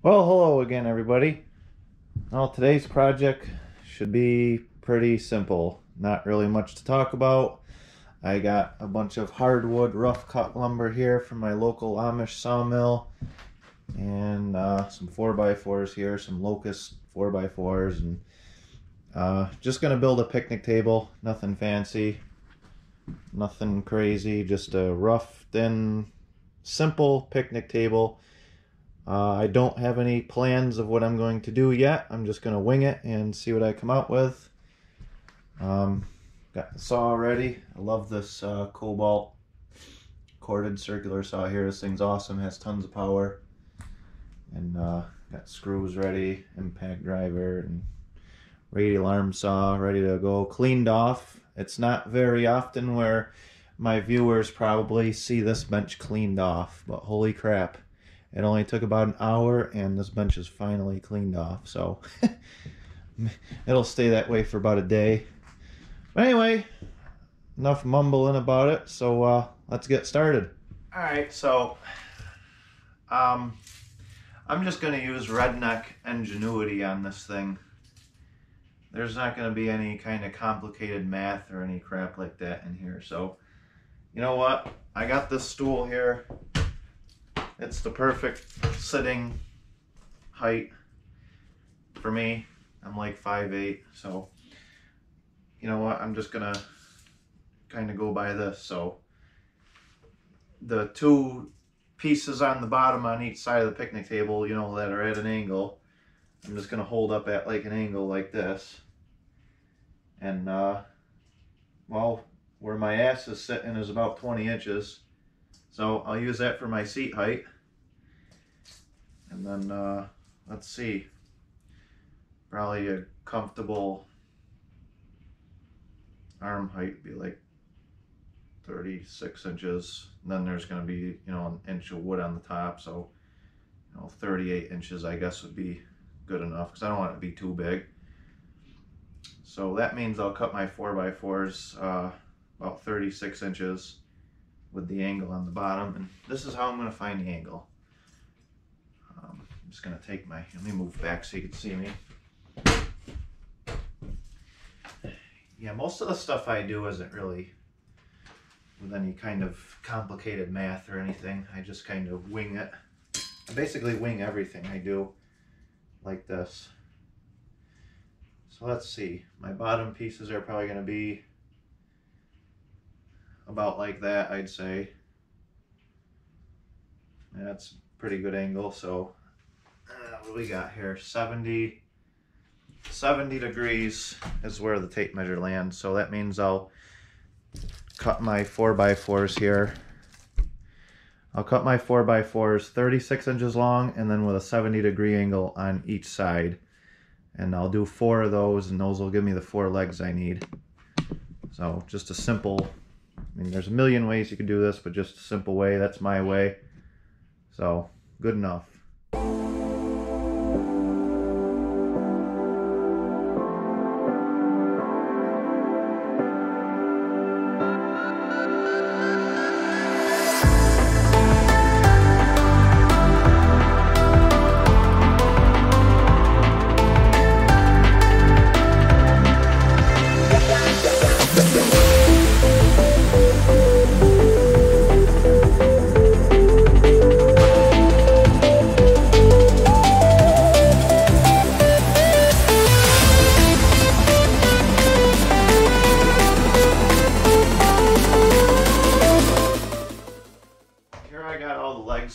Well, hello again, everybody. Well, today's project should be pretty simple. Not really much to talk about. I got a bunch of hardwood rough cut lumber here from my local Amish sawmill, and some 4x4s here, some locust 4x4s, and just gonna build a picnic table. Nothing fancy, nothing crazy, just a rough, thin, simple picnic table. I don't have any plans of what I'm going to do yet. I'm just going to wing it and see what I come out with. Got the saw ready. I love this cobalt corded circular saw here. This thing's awesome, has tons of power. And got screws ready, impact driver, and radial arm saw ready to go, cleaned off. It's not very often where my viewers probably see this bench cleaned off, but holy crap. It only took about an hour and this bench is finally cleaned off, so it'll stay that way for about a day. But anyway, enough mumbling about it, so let's get started. Alright, so I'm just going to use redneck ingenuity on this thing. There's not going to be any kind of complicated math or any crap like that in here, so you know what? I got this stool here. It's the perfect sitting height for me. I'm like 5'8", so you know what? I'm just gonna kind of go by this. So the two pieces on the bottom on each side of the picnic table, you know, that are at an angle, I'm just gonna hold up at like an angle like this. And well, where my ass is sitting is about 20 inches. So I'll use that for my seat height. And then, let's see, probably a comfortable arm height would be like 36 inches. And then there's going to be, you know, an inch of wood on the top. So, you know, 38 inches, I guess, would be good enough because I don't want it to be too big. So that means I'll cut my 4x4s about 36 inches. With the angle on the bottom, and this is how I'm going to find the angle. I'm just going to take let me move back so you can see me. Yeah, most of the stuff I do isn't really with any kind of complicated math or anything. I just kind of wing it. I basically wing everything I do like this. So let's see, my bottom pieces are probably going to be about like that, I'd say. That's a pretty good angle. So what do we got here? 70 degrees is where the tape measure lands. So that means I'll cut my 4x4s here. I'll cut my 4x4s 36 inches long and then with a 70-degree angle on each side. And I'll do 4 of those, and those will give me the 4 legs I need. So just a simple, I mean, there's a million ways you can do this, but just a simple way. That's my way. So, good enough.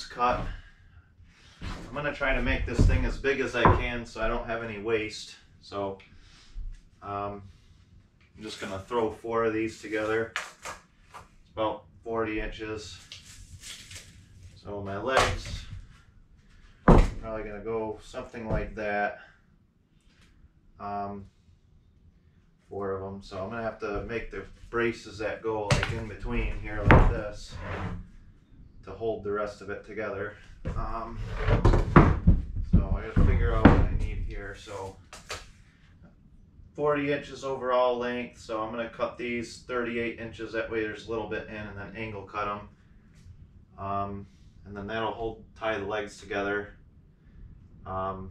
Cut. I'm going to try to make this thing as big as I can so I don't have any waste. So I'm just going to throw 4 of these together. It's about 40 inches. So my legs are probably going to go something like that. 4 of them. So I'm going to have to make the braces that go like in between here like this to hold the rest of it together. So I gotta figure out what I need here. So 40 inches overall length, so I'm gonna cut these 38 inches, that way there's a little bit in, and then angle cut them. And then that'll tie the legs together. And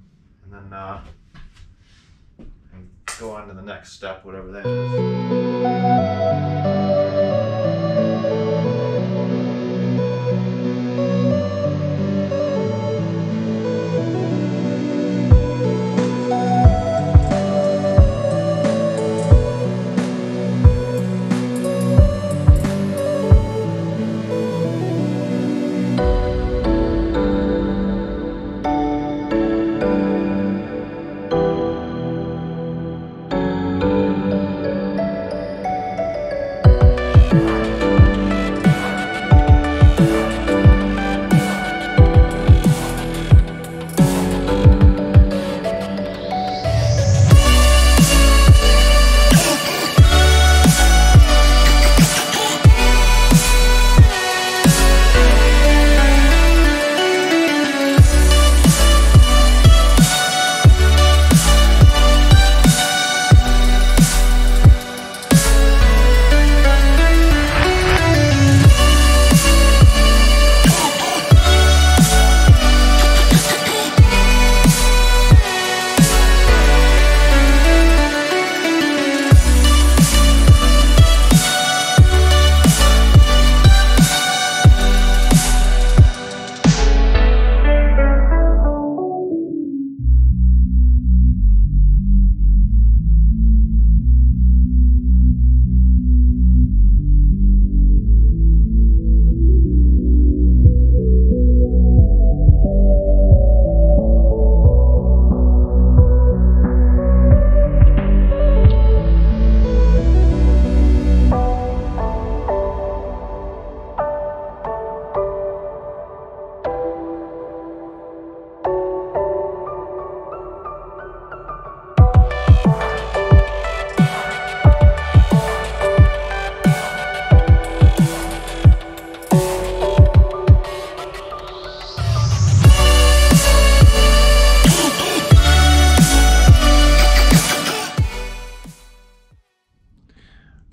then and go on to the next step, whatever that is.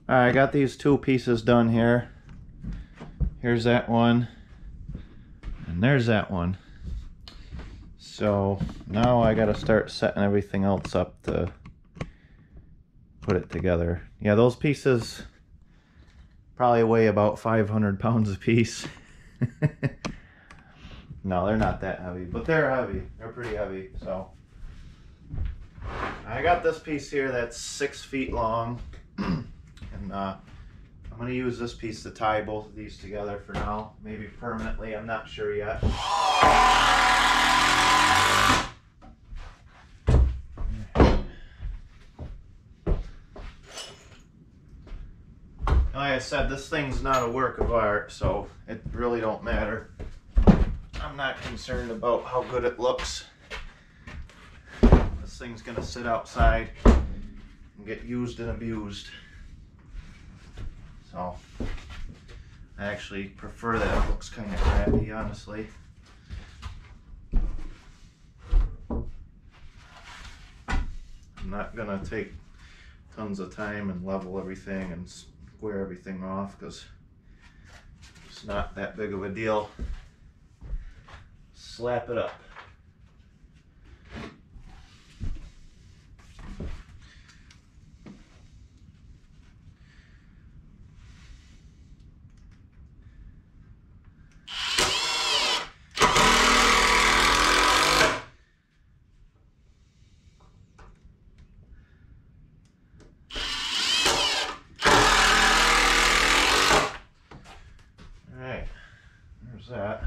Alright, I got these two pieces done here. Here's that one, and there's that one. So now I gotta start setting everything else up to put it together. Yeah, those pieces probably weigh about 500 pounds a piece. No, they're not that heavy, but they're heavy. They're pretty heavy. So I got this piece here that's 6 feet long. And I'm going to use this piece to tie both of these together for now. Maybe permanently, I'm not sure yet. Like I said, this thing's not a work of art, so it really don't matter. I'm not concerned about how good it looks. This thing's going to sit outside and get used and abused. So I actually prefer that. It looks kind of crappy, honestly. I'm not gonna take tons of time and level everything and square everything off because it's not that big of a deal. Slap it up. That.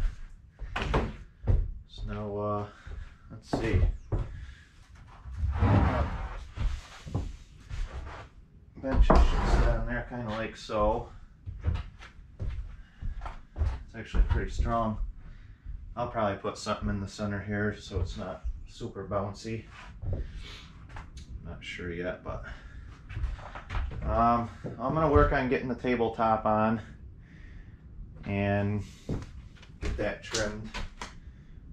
So now, let's see. Benches should sit on there kind of like so. It's actually pretty strong. I'll probably put something in the center here so it's not super bouncy. Not sure yet, but I'm gonna work on getting the tabletop on and get that trimmed.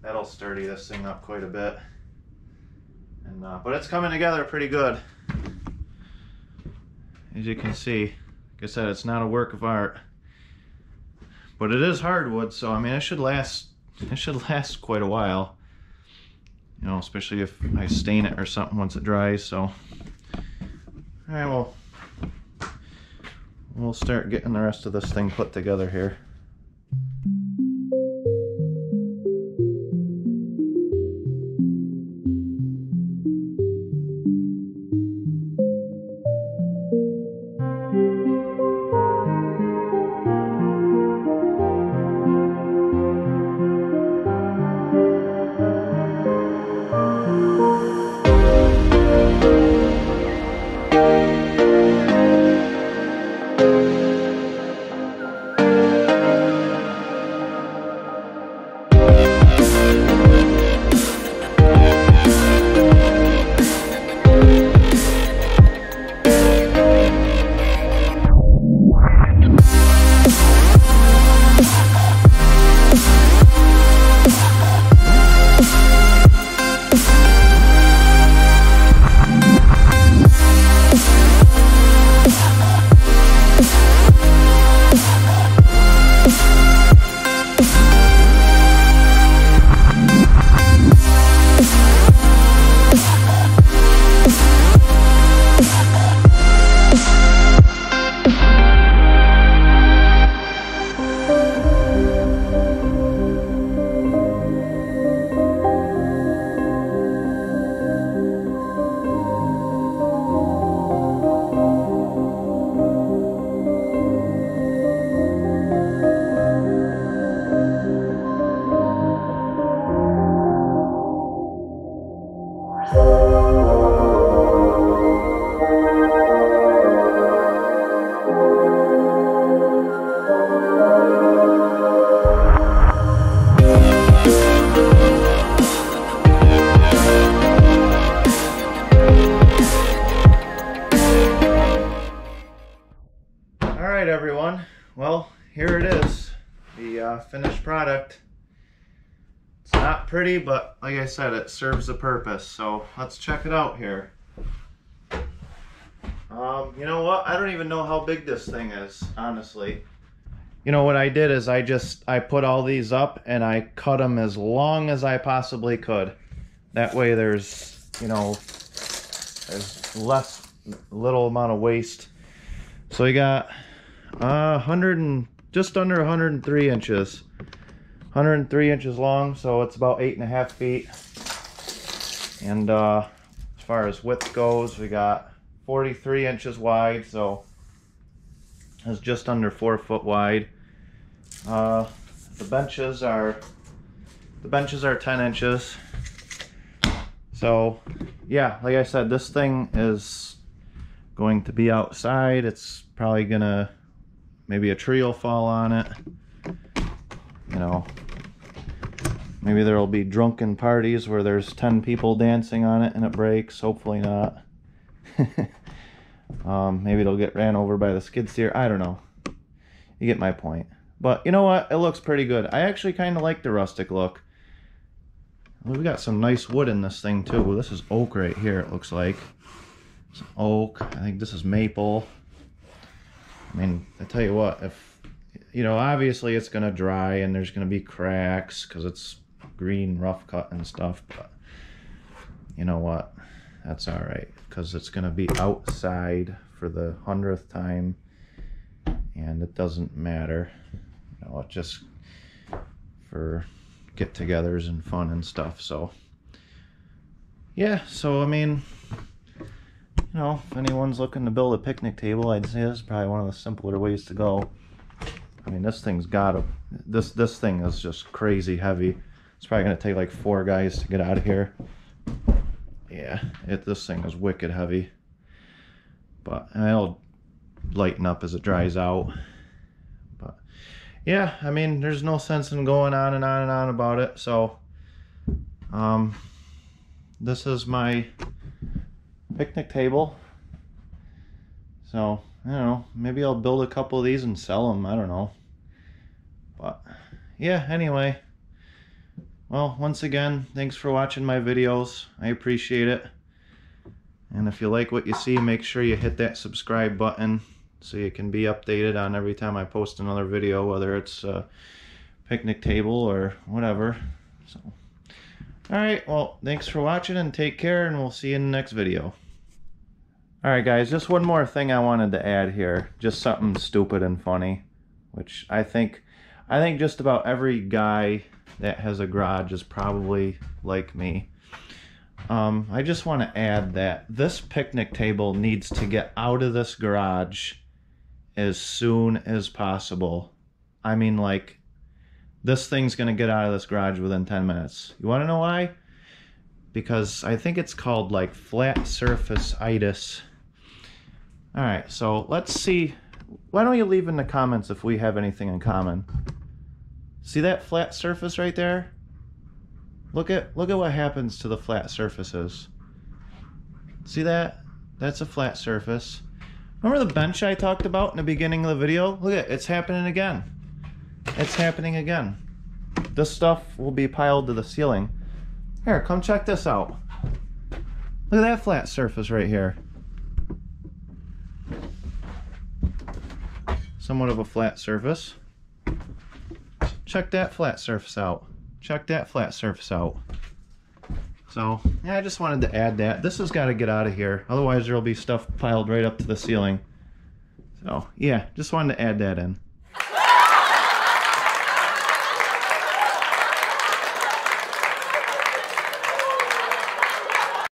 That'll sturdy this thing up quite a bit. And but it's coming together pretty good. As you can see, like I said, it's not a work of art, but it is hardwood, so I mean it should last quite a while. you know, especially if I stain it or something once it dries. So, all right, well, we'll start getting the rest of this thing put together here. Alright everyone, well, here it is, the finished product. It's not pretty, but like I said, it serves a purpose, so let's check it out here. You know what, I don't even know how big this thing is, honestly. You know what I did is I put all these up and I cut them as long as I possibly could. That way there's, you know, there's little amount of waste. So we got just under 103 inches. 103 inches long, so it's about 8.5 feet. And as far as width goes, we got 43 inches wide, so it's just under 4 foot wide. The benches are 10 inches. So yeah, like I said, this thing is going to be outside. It's probably gonna, maybe a tree will fall on it, you know, maybe there will be drunken parties where there's 10 people dancing on it and it breaks. Hopefully not. Maybe it'll get ran over by the skid steer. I don't know, you get my point. But you know what, it looks pretty good. I actually kind of like the rustic look. We got some nice wood in this thing too. This is oak right here, it looks like. Some oak. I think this is maple. I mean, I tell you what, if, you know, obviously it's going to dry and there's going to be cracks because it's green rough cut and stuff, but you know what, that's all right because it's going to be outside for the 100th time and it doesn't matter. You know, it's just for get-togethers and fun and stuff. So yeah, so I mean, you know, if anyone's looking to build a picnic table, I'd say this is probably one of the simpler ways to go. I mean, this thing's got a, this thing is just crazy heavy. It's probably gonna take like 4 guys to get out of here. Yeah, this thing is wicked heavy, but it'll lighten up as it dries out. But yeah, I mean, there's no sense in going on and on and on about it. So this is my picnic table. So I don't know, maybe I'll build a couple of these and sell them, I don't know. But yeah, anyway, well, once again, thanks for watching my videos. I appreciate it. And if you like what you see, make sure you hit that subscribe button so you can be updated on every time I post another video, whether it's a picnic table or whatever. So Alright, well, thanks for watching and take care, and we'll see you in the next video. Alright guys, just one more thing I wanted to add here. Just something stupid and funny, which I think just about every guy that has a garage is probably like me. I just want to add that this picnic table needs to get out of this garage as soon as possible. I mean, like, this thing's gonna get out of this garage within 10 minutes. You want to know why? Because I think it's called like flat surface-itis. Alright, so let's see. Why don't you leave in the comments if we have anything in common? See that flat surface right there? Look at what happens to the flat surfaces. See that? That's a flat surface. Remember the bench I talked about in the beginning of the video? Look at it, it's happening again. It's happening again. This stuff will be piled to the ceiling. Here, come check this out. Look at that flat surface right here. Somewhat of a flat surface. Check that flat surface out. Check that flat surface out. So, yeah, I just wanted to add that. This has got to get out of here. Otherwise, there will be stuff piled right up to the ceiling. So, yeah, just wanted to add that in.